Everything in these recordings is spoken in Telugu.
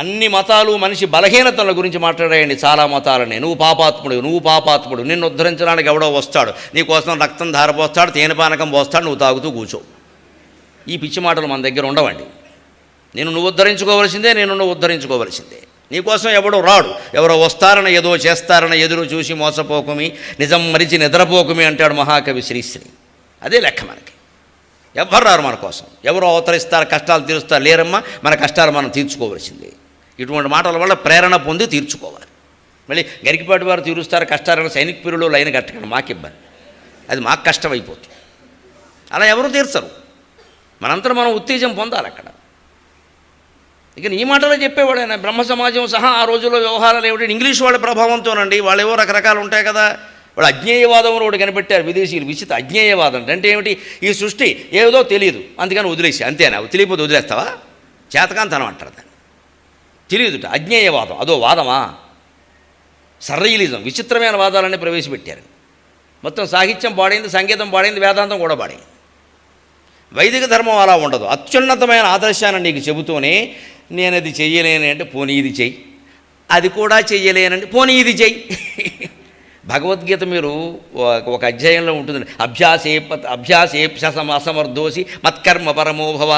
అన్ని మతాలు మనిషి బలహీనతల గురించి మాట్లాడాయండి. చాలా మతాలని నువ్వు పాపాత్ముడు, నిన్ను ఉద్ధరించడానికి ఎవడో వస్తాడు, నీకోసం రక్తం ధారపోస్తాడు, తేనెపానకం పోస్తాడు, నువ్వు తాగుతూ కూర్చో. ఈ పిచ్చి మాటలు మన దగ్గర ఉండవండి. నువ్వు ఉద్ధరించుకోవలసిందే, నువ్వు ఉద్ధరించుకోవలసిందే. నీకోసం ఎవడో రాడు, ఎవరో వస్తారని ఏదో చేస్తారని ఎదురు చూసి మోసపోకుమి, నిజం మరిచి నిద్రపోకుమి అంటాడు మహాకవి శ్రీశ్రీ. అదే లెక్క మనకి. ఎవ్వరు రారు మన కోసం, ఎవరో అవతరిస్తారు, కష్టాలు తీరుస్తారు. లేరమ్మా, మన కష్టాలు మనం తీర్చుకోవలసిందే. ఇటువంటి మాటల వల్ల ప్రేరణ పొంది తీర్చుకోవాలి. మళ్ళీ గరికిపాటి వారు తీరుస్తారు కష్టాలను సైనిక పీరులో లైన్ కట్టకండి, మాకు ఇబ్బంది, అది మాకు కష్టం అయిపోతుంది. అలా ఎవరు తీర్చరు, మనంతా మనం ఉత్తేజం పొందాలి అక్కడ. ఇక ఈ మాటలో చెప్పేవాడు ఆయన. బ్రహ్మ సమాజం సహా ఆ రోజుల్లో వ్యవహారాలు ఏమిటి, ఇంగ్లీష్ వాళ్ళ ప్రభావంతోనండి. వాళ్ళు ఏవో రకరకాలు ఉంటాయి కదా. వాళ్ళు అజ్ఞేయవాదం ఒకటి కనిపెట్టారు విదేశీయులు. విచిత్ర అజ్ఞేయవాదం అంటే ఏమిటి, ఈ సృష్టి ఏదో తెలియదు అందుకని వదిలేసి, అంతేనా, తెలియకపోతే వదిలేస్తావా, చేతకాంతనం అంటారు దాన్ని. తెలియదుట అజ్ఞేయవాదం, అదో వాదమా? సర్రియలిజం, విచిత్రమైన వాదాలన్నీ ప్రవేశపెట్టారు. మొత్తం సాహిత్యం పాడైంది, సంగీతం పాడైంది, వేదాంతం కూడా పాడైంది. వైదిక ధర్మం అలా ఉండదు. అత్యున్నతమైన ఆదర్శాన్ని నీకు చెబుతూనే నేను అది చెయ్యలేను అంటే పోనీ ఇది చెయ్యి, అది కూడా చెయ్యలేనంటే పోనీ ఇది చెయ్యి. భగవద్గీత మీరు ఒక అధ్యాయంలో ఉంటుందండి. అభ్యాసేప్సమ అసమర్థోసి మత్కర్మ పరమోభవ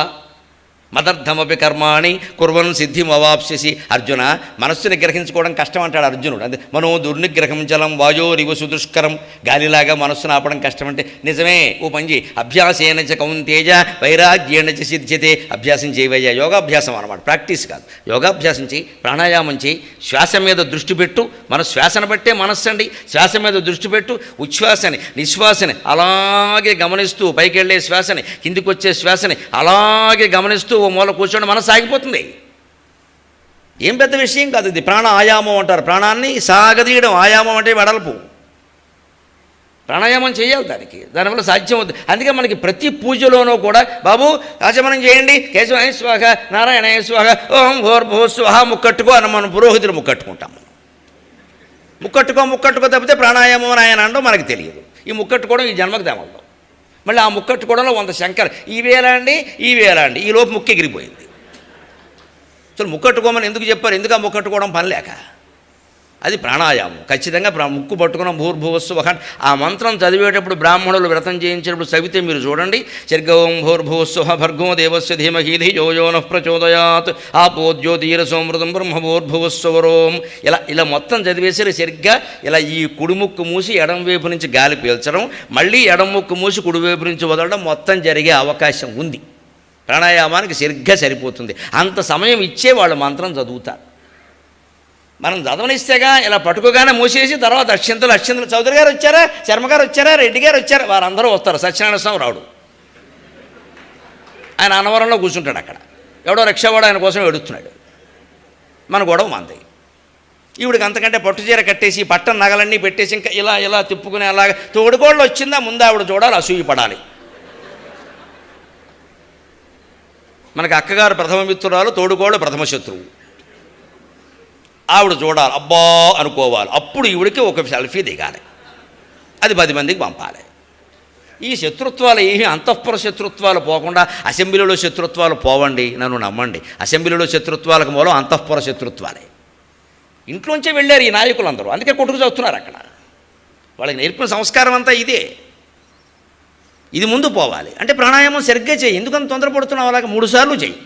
మదర్థమపి కర్మాణి కుర్వన్ సిద్ధిమవాప్స్యసి. అర్జున, మనస్సుని గ్రహించుకోవడం కష్టం అంటాడు అర్జునుడు. అంటే మనో దుర్నిగ్రహం జలం వాయోరివ సుదుష్కరం, గాలిలాగా మనస్సును ఆపడం కష్టం అంటే నిజమే. ఓ పంజి అభ్యాసేన చ కౌంతేజ వైరాగ్యేణ చ సిద్ధ్యతే. అభ్యాసం చేయవయ్యా, యోగాభ్యాసం అన్నమాట, ప్రాక్టీస్ కాదు. యోగాభ్యాసం చేయి, ప్రాణాయామం చేయి, శ్వాస మీద దృష్టి పెట్టు. మన శ్వాసను బట్టే మనస్సు అండి. శ్వాస మీద దృష్టి పెట్టు, ఉచ్ఛ్వాసని నిశ్వాసని అలాగే గమనిస్తూ, పైకి వెళ్ళే శ్వాసని కిందికి వచ్చే శ్వాసని అలాగే గమనిస్తూ ఓ మూల కూర్చోండి, మనసు ఆగిపోతుంది. ఏం పెద్ద విషయం కాదు ఇది. ప్రాణ ఆయామం అంటారు, ప్రాణాన్ని సాగదీయడం. ఆయామం అంటే వెడల్పు. ప్రాణాయామం చేయాలి, దానివల్ల సాధ్యం అవుతుంది. అందుకే మనకి ప్రతి పూజలోనూ కూడా బాబు ఆచమనం చేయండి, కేశవాయ స్వాహ, నారాయణాయ స్వాహ, ఓం భూర్భువ స్వాహ ముక్కట్టుకో అని మనం పురోహితులు ముక్కట్టుకుంటాం. ముక్కట్టుకో తప్పితే ప్రాణాయామం అని ఆయన అనడం మనకు తెలియదు. ఈ ముక్కట్టుకోవడం ఈ జన్మకు దేవల్లో. మళ్ళీ ఆ ముక్కట్టుకోవడంలో 100 శంకర్. ఈ వేళ అండి ఈ లోపు ముక్కు ఎగిరిపోయింది. అసలు ముక్కట్టుకోమని ఎందుకు చెప్పారు? ఎందుకు ఆ ముక్కట్టుకోవడం పని లేక. అది ప్రాణాయామం. ఖచ్చితంగా ముక్కు పట్టుకున్న భూర్భువస్సువ ఆ మంత్రం చదివేటప్పుడు బ్రాహ్మణులు వ్రతం చేయించినప్పుడు చదివితే మీరు చూడండి. శర్గోం భూర్భువస్సువ భర్గో దేవస్య ధీమహి ధియో యోనః ప్రచోదయాత్ ఆపోద్యోతీరసోమృతం బ్రహ్మభూర్భువస్సువరోం. ఇలా మొత్తం చదివేసరి సరిగ్గా ఇలా ఈ కుడిముక్కు మూసి ఎడం వైపు నుంచి గాలి పీల్చడం, మళ్ళీ ఎడం ముక్కు మూసి కుడివైపు నుంచి వదలడం మొత్తం జరిగే అవకాశం ఉంది. ప్రాణాయామానికి సరిగ్గా సరిపోతుంది. అంత సమయం ఇచ్చే వాళ్ళు మంత్రం చదువుతారు. మనం చదవనిస్తేగా ఇలా పట్టుకోగానే మూసేసి తర్వాత అక్షింతలు చౌదరి గారు వచ్చారా, శర్మగారు వచ్చారా, రెడ్డి గారు వచ్చారా, వారందరూ వస్తారు. సత్యనారాయణ స్వామి రావుడు, ఆయన అన్నవరంలో కూర్చుంటాడు. అక్కడ ఎవడో రిక్షావాడు ఆయన కోసం ఎడుస్తున్నాడు. మన గొడవ మంది. ఈవిడికి అంతకంటే పట్టుచీర కట్టేసి పట్టణ నగలన్నీ పెట్టేసి ఇంకా ఇలా తిప్పుకునే అలాగా తోడుకోళ్ళు వచ్చిందా ముందు ఆవిడ చూడాలి, అసూయ పడాలి. మనకి అక్కగారు ప్రథమ మిత్రురాలు, తోడుకోళ్ళు ప్రథమ శత్రువు. ఆవిడ చూడాలి, అబ్బా అనుకోవాలి. అప్పుడు ఈవిడికి ఒక సెల్ఫీ దిగాలి, అది 10 మందికి పంపాలి. ఈ శత్రుత్వాలు ఏమి అంతఃపుర శత్రుత్వాలు పోకుండా అసెంబ్లీలో శత్రుత్వాలు పోవండి, నన్ను నమ్మండి. అసెంబ్లీలో శత్రుత్వాలకు మూలం అంతఃపుర శత్రుత్వాలే. ఇంట్లోంచే వెళ్ళారు ఈ నాయకులందరూ, అందుకే కొట్టుకు చదువుతున్నారు అక్కడ. వాళ్ళకి నేర్పిన సంస్కారం అంతా ఇదే. ఇది ముందు పోవాలి. అంటే ప్రాణాయామం సరిగ్గా చేయి. ఎందుకంత తొందరపడుతున్నావు? అలాగే 3 సార్లు చెయ్యి,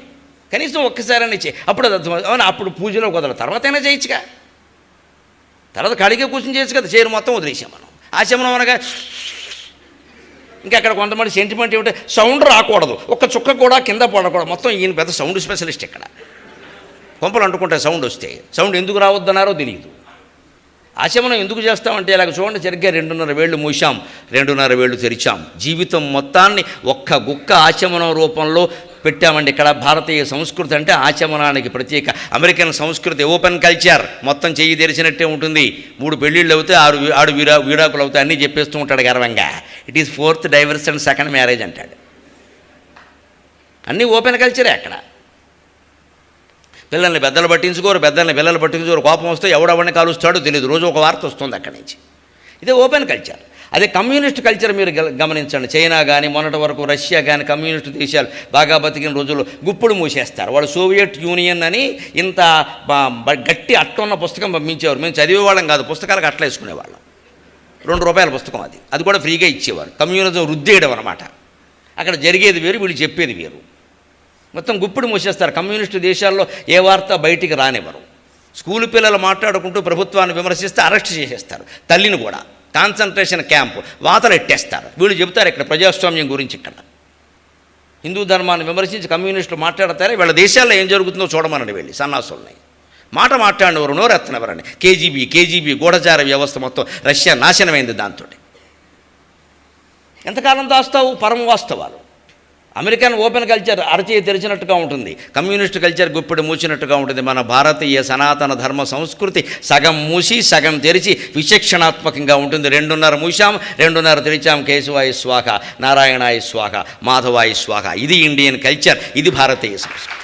కనీసం ఒక్కసారైనా చేయి. అప్పుడు అవును, అప్పుడు పూజలో కుదరదు, తర్వాత అయినా చేయొచ్చుగా. తర్వాత ఖాళీగా కూర్చొని చేయొచ్చు కదా. చైర్ మొత్తం వదిలేసాం మనం. ఆచమనం అనగా ఇంకా అక్కడ కొంతమంది సెంటిమెంట్ ఏమిటంటే సౌండ్ రాకూడదు, ఒక్క చుక్క కూడా కింద పడకూడదు. మొత్తం ఈయన పెద్ద సౌండ్ స్పెషలిస్ట్. ఇక్కడ కొంపలు అంటుకుంటాయి సౌండ్ వస్తే. సౌండ్ ఎందుకు రావద్దన్నారో తెలియదు. ఆచమనం ఎందుకు చేస్తామంటే ఇలాగ చూడండి, సరిగ్గా 2.5 వేళ్ళు మూసాం, 2.5 వేళ్ళు తెరిచాం. జీవితం మొత్తాన్ని ఒక్క గుక్క ఆచమనం రూపంలో పెట్టామండి. ఇక్కడ భారతీయ సంస్కృతి అంటే ఆచమనానికి ప్రత్యేక. అమెరికన్ సంస్కృతి ఓపెన్ కల్చర్, మొత్తం చెయ్యి తెరిచినట్టే ఉంటుంది. 3 పెళ్ళిళ్ళు అవుతాయి, 6 విడాకులు అవుతాయి, అన్నీ చెప్పేస్తూ ఉంటాడు గర్వంగా. It is 4th divorce and 2nd marriage అంటాడు. అన్నీ ఓపెన్ కల్చరే అక్కడ. పిల్లల్ని పెద్దలు పట్టించుకోరు, పెద్దల్ని పిల్లలు పట్టించుకోరు. కోపం వస్తే ఎవడెవడిని కాలుస్తాడో తెలియదు. రోజు ఒక వార్త వస్తుంది అక్కడి నుంచి. ఇదే ఓపెన్ కల్చర్. అదే కమ్యూనిస్ట్ కల్చర్ మీరు గమనించండి. చైనా కానీ మొన్నటి వరకు రష్యా కానీ కమ్యూనిస్ట్ దేశాలు బాగా బతికిన రోజుల్లో గుప్పుడు మూసేస్తారు. వాళ్ళు సోవియట్ యూనియన్ అని ఇంత గట్టి అట్టున్న పుస్తకం పంపించేవారు. మేము చదివేవాళ్ళం కాదు, పుస్తకాలకు అట్లా వేసుకునేవాళ్ళం. ₹2 పుస్తకం అది కూడా ఫ్రీగా ఇచ్చేవారు. కమ్యూనిజం రుద్దేయడం అనమాట. అక్కడ జరిగేది వేరు, వీళ్ళు చెప్పేది వేరు. మొత్తం గుప్పుడు మూసేస్తారు. కమ్యూనిస్టు దేశాల్లో ఏ వార్త బయటికి రానివ్వరు. స్కూలు పిల్లలు మాట్లాడుకుంటూ ప్రభుత్వాన్ని విమర్శిస్తే అరెస్ట్ చేసేస్తారు. తల్లిని కూడా కాన్సన్ట్రేషన్ క్యాంపు వాతలు ఎట్టేస్తారు. వీళ్ళు చెబుతారు ఇక్కడ ప్రజాస్వామ్యం గురించి. ఇక్కడ హిందూ ధర్మాన్ని విమర్శించి కమ్యూనిస్టులు మాట్లాడతారే, వీళ్ళ దేశాల్లో ఏం జరుగుతుందో చూడమనండి వెళ్ళి. సన్నాసులున్నాయి మాట్లాడినవారు నోరెత్తనవరండి. కేజీబీ గూఢచార వ్యవస్థ మొత్తం రష్యా నాశనమైంది దాంతో. ఎంతకాలం దాస్తావు పరమ వాస్తవాలు. అమెరికన్ ఓపెన్ కల్చర్ అరచేయి తెరిచినట్టుగా ఉంటుంది, కమ్యూనిస్ట్ కల్చర్ గుప్పిడి మూసినట్టుగా ఉంటుంది. మన భారతీయ సనాతన ధర్మ సంస్కృతి సగం మూసి సగం తెరిచి విచక్షణాత్మకంగా ఉంటుంది. 2:30 మూసాం, 2:30 తెరిచాం. కేశవాయ స్వాహ, నారాయణాయ స్వాహ, మాధవాయ స్వాహ. ఇది ఇండియన్ కల్చర్, ఇది భారతీయ సంస్కృతి.